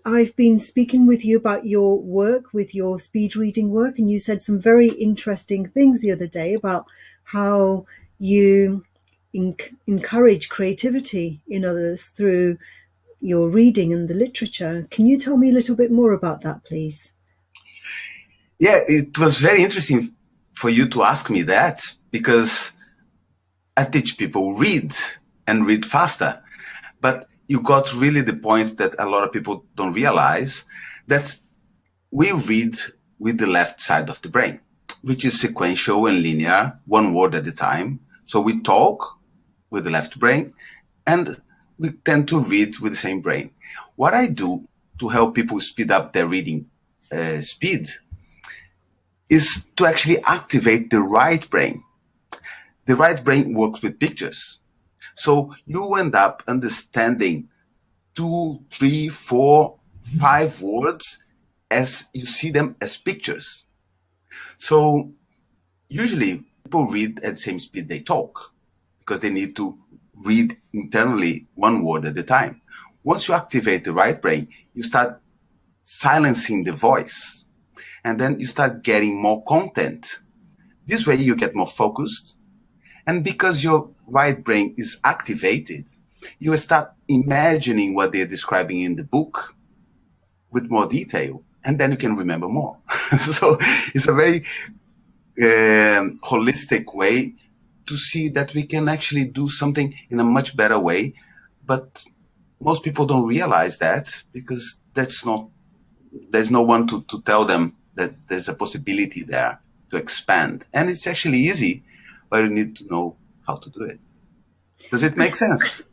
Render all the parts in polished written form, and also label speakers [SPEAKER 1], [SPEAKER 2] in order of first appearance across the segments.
[SPEAKER 1] I've been speaking with you about your work with your speed reading work, and you said some very interesting things the other day about how you encourage creativity in others through your reading and the literature. Can you tell me a little bit more about that, please?
[SPEAKER 2] Yeah, it was very interesting for you to ask me that, because I teach people read and read faster. But you got really the point that a lot of people don't realize, that we read with the left side of the brain, which is sequential and linear, one word at a time. So we talk with the left brain and we tend to read with the same brain. What I do to help people speed up their reading speed is to actually activate the right brain. The right brain works with pictures. So you end up understanding 2, 3, 4, 5 words as you see them as pictures. So usually people read at the same speed they talk, because they need to read internally one word at a time. Once you activate the right brain, you start silencing the voice, and then you start getting more content. This way you get more focused. And because your right brain is activated, you start imagining what they're describing in the book with more detail, and then you can remember more. So it's a very holistic way to see that we can actually do something in a much better way. But most people don't realize that, because there's no one to tell them that there's a possibility there to expand. And it's actually easy, but you need to know how to do it. Does it make sense?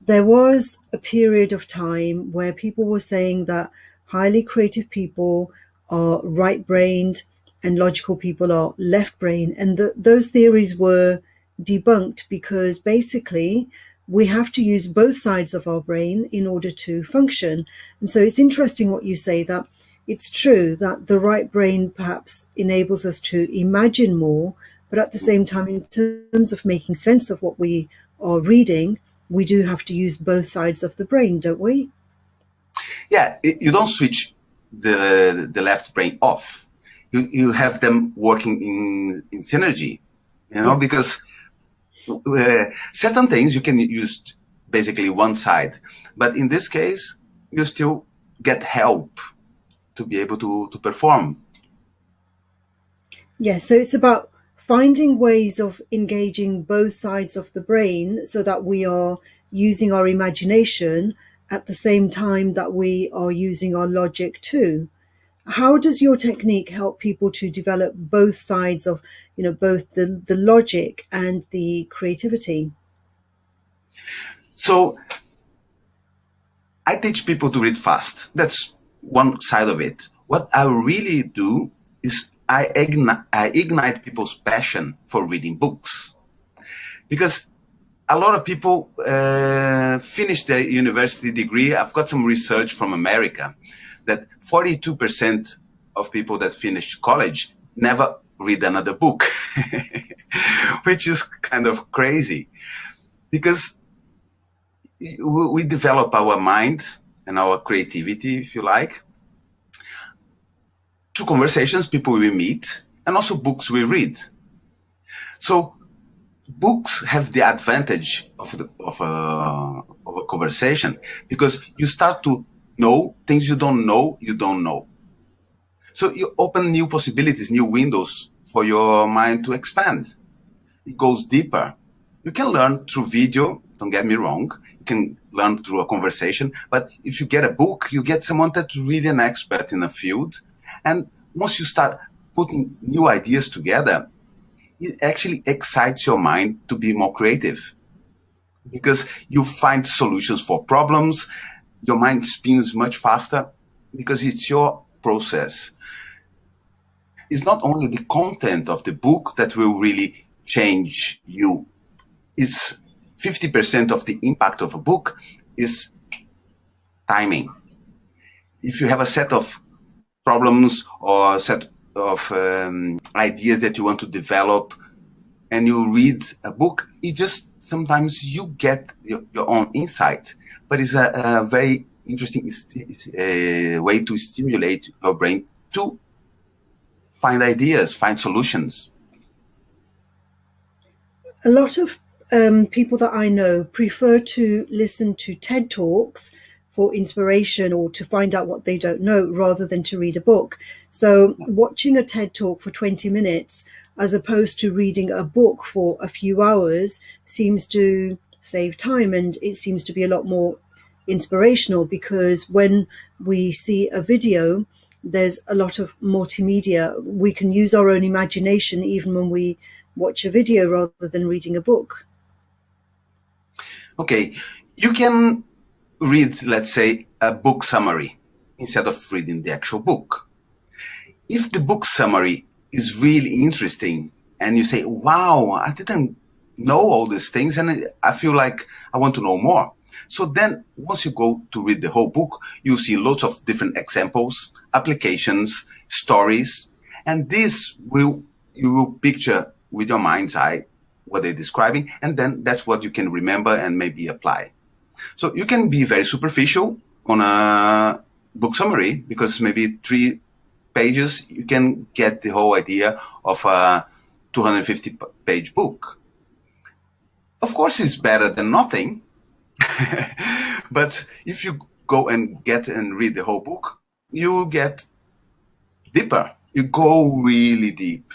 [SPEAKER 1] There was a period of time where people were saying that highly creative people are right-brained and logical people are left-brained, and those theories were debunked, because basically we have to use both sides of our brain in order to function. And so it's interesting what you say, that it's true that the right brain perhaps enables us to imagine more, but at the same time, in terms of making sense of what we are reading, we do have to use both sides of the brain, don't we?
[SPEAKER 2] Yeah, you don't switch the left brain off. You have them working in synergy,
[SPEAKER 1] Yeah.
[SPEAKER 2] because certain things you can use basically one side, but in this case, you still get help to be able to perform.
[SPEAKER 1] Yeah, so it's about finding ways of engaging both sides of the brain so that we are using our imagination at the same time that we are using our logic too. How does your technique help people to develop both sides of, both the logic and the creativity?
[SPEAKER 2] So I teach people to read fast. That's one side of it. What I really do is I ignite people's passion for reading books. Because a lot of people finish their university degree. I've got some research from America that 42% of people that finish college never read another book, which is kind of crazy, because we develop our mind and our creativity, if you like, through conversations, people we meet, and also books we read. So books have the advantage of a conversation, because you start to know things you don't know. So you open new possibilities, new windows for your mind to expand. It goes deeper. You can learn through video, don't get me wrong. You can learn through a conversation, but if you get a book, you get someone that's really an expert in a field. And once you start putting new ideas together, it actually excites your mind to be more creative, because you find solutions for problems. Your mind spins much faster because it's your process. It's not only the content of the book that will really change you. It's 50% of the impact of a book is timing. If you have a set of problems or a set of ideas that you want to develop, and you read a book, it just sometimes you get your own insight, but it's a very interesting way to stimulate your brain to find ideas, find solutions.
[SPEAKER 1] A lot of people that I know prefer to listen to TED Talks for inspiration or to find out what they don't know rather than to read a book. So watching a TED Talk for 20 minutes as opposed to reading a book for a few hours seems to save time, and it seems to be a lot more inspirational, because when we see a video, there's a lot of multimedia. We can use our own imagination even when we watch a video rather than reading a book.
[SPEAKER 2] Okay, you can read, let's say, a book summary instead of reading the actual book. If the book summary is really interesting and you say, wow, I didn't know all these things and I feel like I want to know more. So then once you go to read the whole book, you see lots of different examples, applications, stories, and you will picture with your mind's eye what they're describing, and then that's what you can remember and maybe apply. So you can be very superficial on a book summary, because maybe 3 pages, you can get the whole idea of a 250-page book. Of course, it's better than nothing. But if you go and read the whole book, you get deeper. You go really deep.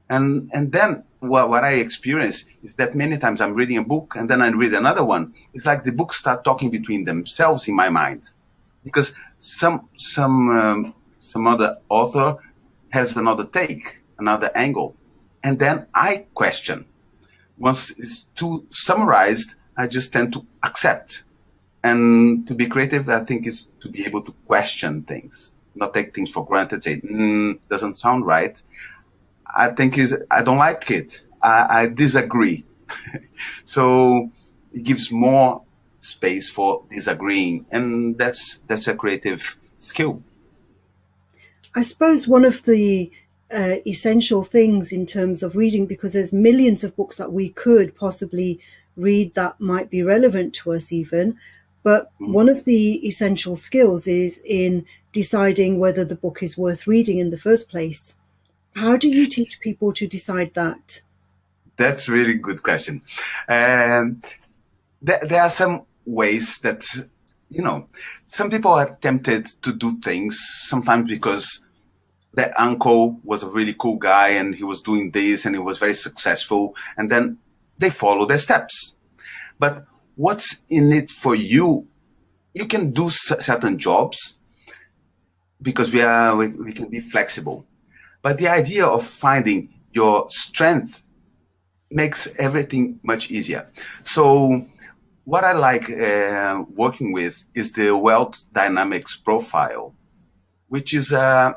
[SPEAKER 2] And then what I experience is that many times I'm reading a book and then I read another one. It's like the books start talking between themselves in my mind, because some other author has another take, another angle, and then I question. Once it's too summarized, I just tend to accept. And to be creative, I think, is to be able to question things, not take things for granted, say, doesn't sound right. I think I don't like it. I disagree. So it gives more space for disagreeing, and that's a creative skill.
[SPEAKER 1] I suppose one of the essential things in terms of reading, because there's millions of books that we could possibly read that might be relevant to us even, but one of the essential skills is in deciding whether the book is worth reading in the first place. How do you teach people to decide that?
[SPEAKER 2] That's a really good question. And there are some ways that, some people are tempted to do things sometimes because their uncle was a really cool guy and he was doing this and he was very successful, and then they follow their steps. But what's in it for you? You can do certain jobs because we can be flexible. But the idea of finding your strength makes everything much easier. So what I like working with is the wealth dynamics profile, which is I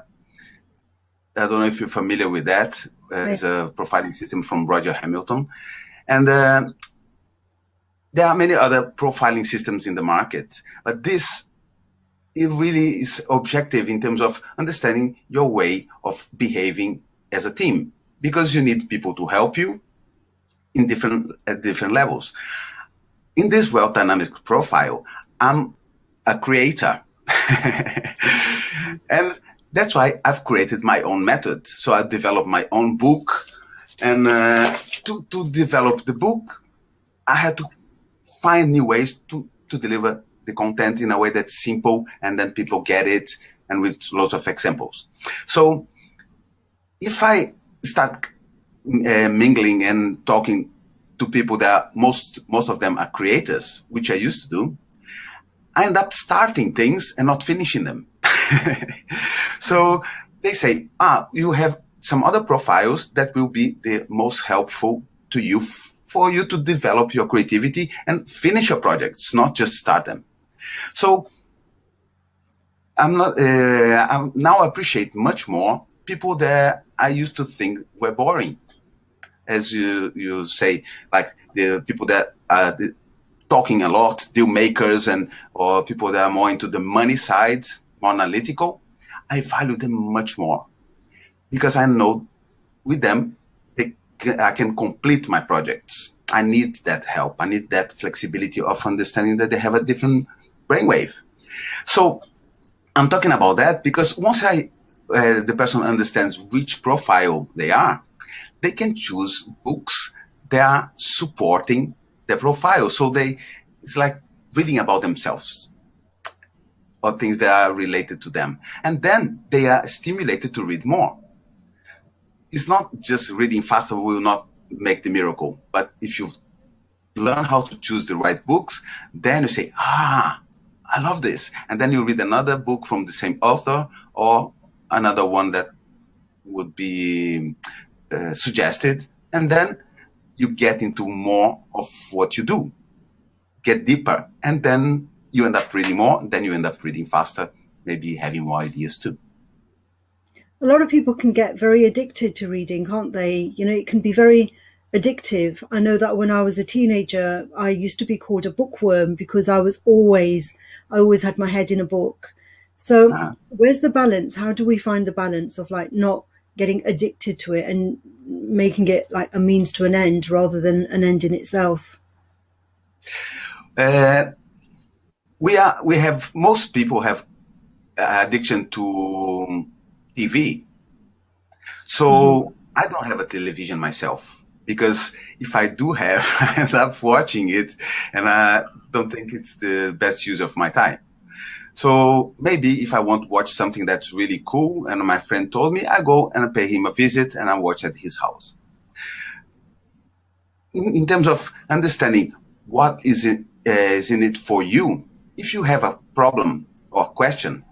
[SPEAKER 2] don't know if you're familiar with that. It's a profiling system from Roger Hamilton. And there are many other profiling systems in the market, but it really is objective in terms of understanding your way of behaving as a team, because you need people to help you at different levels. In this wealth dynamics profile, I'm a creator. And that's why I've created my own method. So I developed my own book, and to develop the book, I had to find new ways to deliver the content in a way that's simple and then people get it, and with lots of examples. So if I start mingling and talking to people that most of them are creators, which I used to do, I end up starting things and not finishing them. So they say, you have some other profiles that will be the most helpful to you for you to develop your creativity and finish your projects, not just start them. So I now appreciate much more people that I used to think were boring. As you say, like the people that are talking a lot, deal makers, or people that are more into the money side, more analytical, I value them much more, because I know with them I can complete my projects. I need that help. I need that flexibility of understanding that they have a different brainwave. So I'm talking about that because once the person understands which profile they are, they can choose books that are supporting their profile. So it's like reading about themselves or things that are related to them. And then they are stimulated to read more. It's not just reading faster will not make the miracle, but if you learn how to choose the right books, then you say, I love this. And then you read another book from the same author or another one that would be suggested. And then you get into more of what you do, get deeper. And then you end up reading more, and then you end up reading faster, maybe having more ideas too.
[SPEAKER 1] A lot of people can get very addicted to reading, can't they? You know, it can be very addictive. I know that when I was a teenager, I used to be called a bookworm because I always had my head in a book. So where's the balance? How do we find the balance of like not getting addicted to it and making it like a means to an end rather than an end in itself?
[SPEAKER 2] Most people have addiction to TV. So I don't have a television myself because if I do have, I end up watching it and I don't think it's the best use of my time. So maybe if I want to watch something that's really cool and my friend told me, I go and I pay him a visit and I watch at his house. In terms of understanding what is in it for you, if you have a problem or question,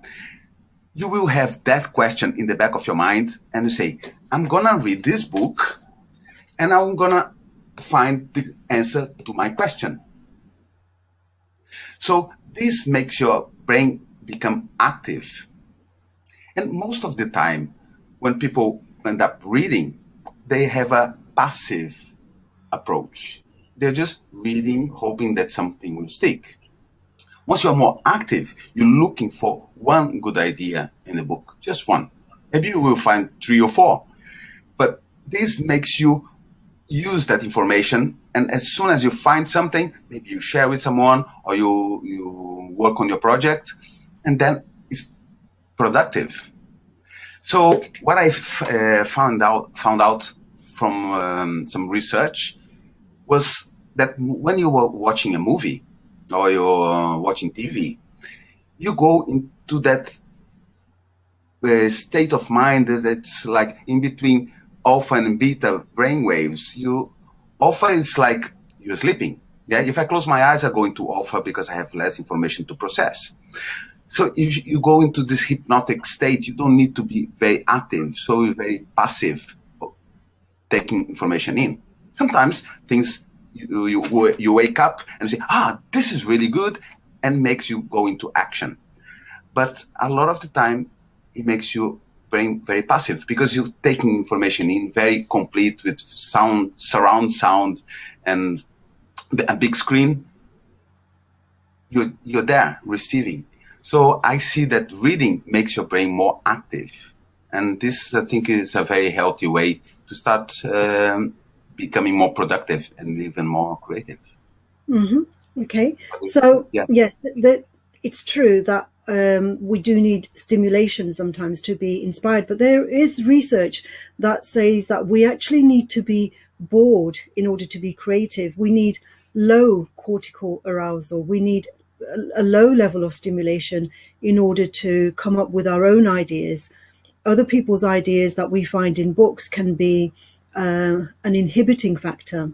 [SPEAKER 2] you will have that question in the back of your mind and you say, I'm going to read this book and I'm going to find the answer to my question. So this makes your brain become active. And most of the time, when people end up reading, they have a passive approach. They're just reading, hoping that something will stick. Once you're more active, you're looking for one good idea in a book, just one. Maybe you will find 3 or 4. But this makes you use that information, and as soon as you find something, maybe you share with someone or you work on your project, and then it's productive. So what I found out from some research was that when you were watching a movie or you're watching TV, you go into that state of mind that's like in between alpha and beta brainwaves. Alpha is like you're sleeping. Yeah, if I close my eyes, I go into alpha because I have less information to process. So if you go into this hypnotic state, you don't need to be very active. So you're very passive, taking information in. Sometimes things you wake up and say, this is really good, and makes you go into action. But a lot of the time, it makes you brain very passive because you're taking information in very complete with sound, surround sound, and a big screen. You're there receiving. So I see that reading makes your brain more active. And this, I think, is a very healthy way to start becoming more productive and even more creative.
[SPEAKER 1] Mm-hmm. Okay. So, yes, it's true that we do need stimulation sometimes to be inspired, but there is research that says that we actually need to be bored in order to be creative. We need low cortical arousal. We need a low level of stimulation in order to come up with our own ideas. Other people's ideas that we find in books can be an inhibiting factor.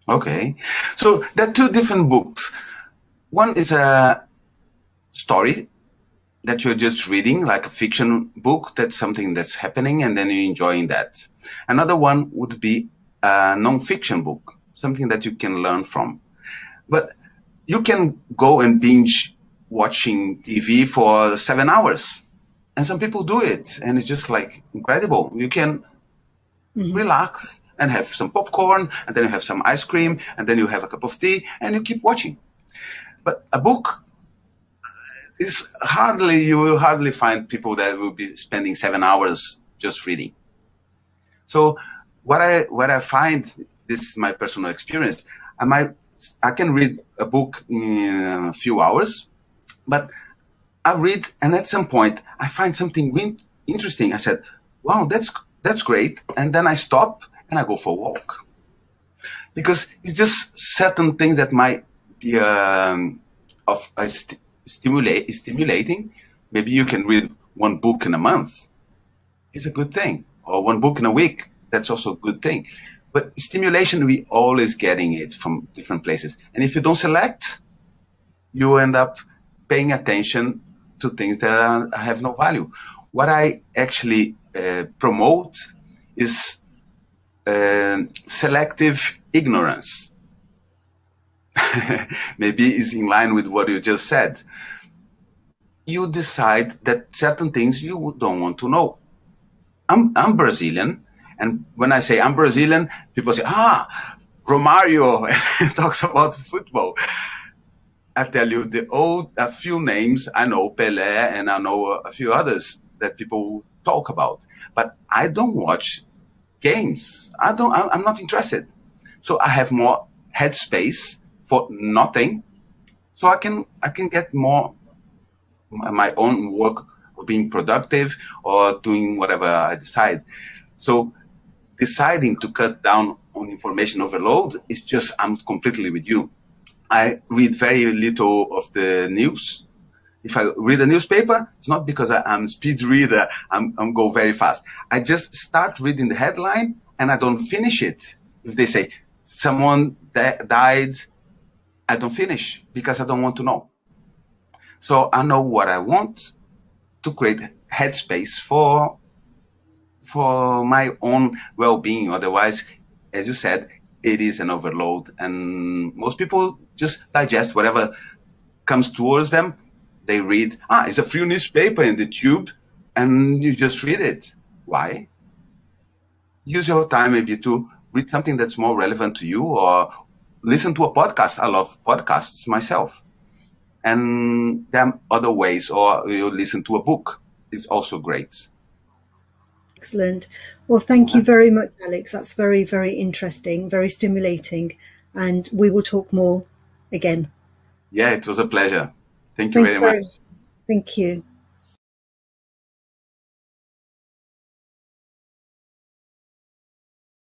[SPEAKER 2] Okay, so there are 2 different books. One is a story that you're just reading, like a fiction book, that's something that's happening and then you're enjoying that. Another one would be a non-fiction book, something that you can learn from. But you can go and binge watching TV for 7 hours. And some people do it, and it's just like incredible. You can relax and have some popcorn, and then you have some ice cream, and then you have a cup of tea, and you keep watching. But a book, you will hardly find people that will be spending 7 hours just reading. So what I find, this is my personal experience, I can read a book in a few hours, but I read, and at some point I find something interesting. I said, wow, that's great. And then I stop and I go for a walk. Because it's just certain things that might be stimulating. Maybe you can read one book in a month. It's a good thing. Or one book in a week. That's also a good thing. But stimulation, we always getting it from different places. And if you don't select, you end up paying attention to things that have no value. What I actually promote is selective ignorance. Maybe it's in line with what you just said. You decide that certain things you don't want to know. I'm Brazilian, and when I say I'm Brazilian, people say, Romario, and talks about football. I tell you, a few names, I know Pelé, and I know a few others that people talk about, but I don't watch games. I'm not interested. So I have more headspace for nothing, so I can get more my own work, or being productive, or doing whatever I decide. So deciding to cut down on information overload is just, I'm completely with you. I read very little of the news. If I read a newspaper, it's not because I'm a speed reader, I'm go very fast. I just start reading the headline and I don't finish it. If they say someone died, I don't finish because I don't want to know. So I know what I want to create headspace for my own well-being. Otherwise, as you said, it is an overload, and most people just digest whatever comes towards them. They read, it's a free newspaper in the tube, and you just read it. Why? Use your time maybe to read something that's more relevant to you, or listen to a podcast. I love podcasts myself. And there are other ways, or you listen to a book. It's also great.
[SPEAKER 1] Excellent. Well, thank you very much, Alex. That's very, very interesting, very stimulating. And we will talk more again.
[SPEAKER 2] Yeah, it was a pleasure. Thank you very much.
[SPEAKER 1] Thank you.